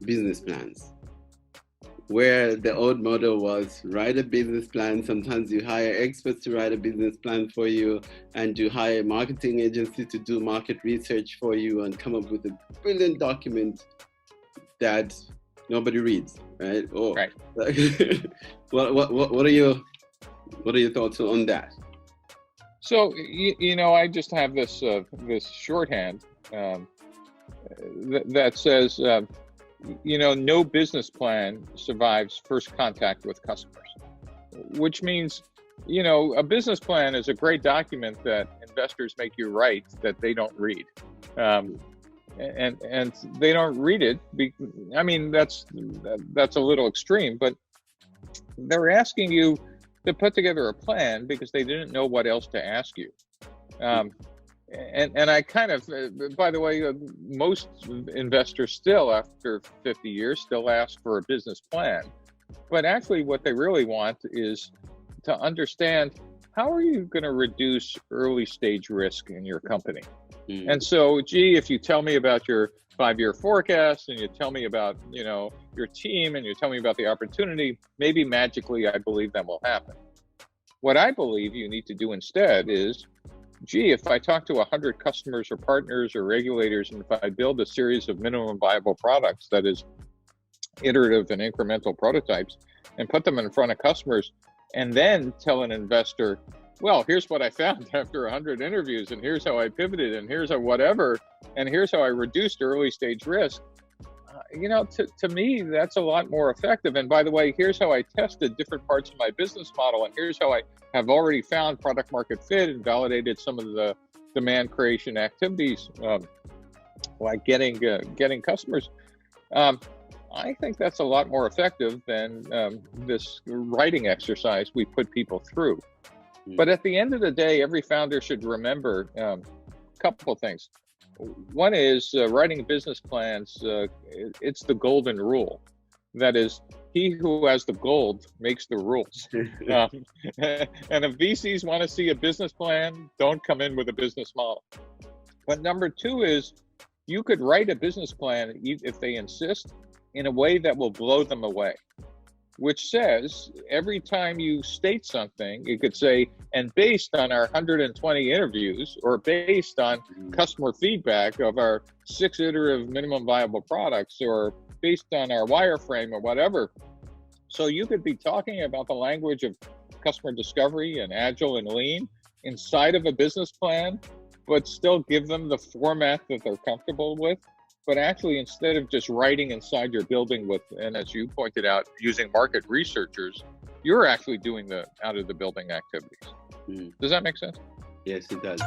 business plans, where the old model was write a business plan. Sometimes you hire experts to write a business plan for you, and you hire a marketing agency to do market research for you and come up with a brilliant document that nobody reads, right? Or, right. what are your thoughts on that? So I just have this this shorthand that says no business plan survives first contact with customers, which means a business plan is a great document that investors make you write that they don't read. And they don't read it. I mean, that's a little extreme, but they're asking you to put together a plan because they didn't know what else to ask you. And I kind of, by the way, most investors still, after 50 years, still ask for a business plan. But actually what they really want is to understand, how are you going to reduce early stage risk in your company? And so, if you tell me about your 5-year forecast and you tell me about, your team and you tell me about the opportunity, maybe magically I believe that will happen. What I believe you need to do instead is, if I talk to 100 customers or partners or regulators, and if I build a series of minimum viable products, that is iterative and incremental prototypes, and put them in front of customers, and then tell an investor, well, here's what I found after 100 interviews, and here's how I pivoted, and here's how whatever, and here's how I reduced early stage risk. To me, that's a lot more effective. And by the way, here's how I tested different parts of my business model, and here's how I have already found product market fit and validated some of the demand creation activities, like getting customers. I think that's a lot more effective than this writing exercise we put people through. But at the end of the day, every founder should remember a couple of things. One is writing business plans. It's the golden rule. That is, he who has the gold makes the rules. And if VCs want to see a business plan, don't come in with a business model. But number two is, you could write a business plan, if they insist, in a way that will blow them away, which says every time you state something, you could say, and based on our 120 interviews, or based on customer feedback of our 6 iterative minimum viable products, or based on our wireframe or whatever. So you could be talking about the language of customer discovery and agile and lean inside of a business plan, but still give them the format that they're comfortable with. But actually, instead of just writing inside your building with, and as you pointed out, using market researchers, you're actually doing the out of the building activities. Does that make sense? Yes, it does.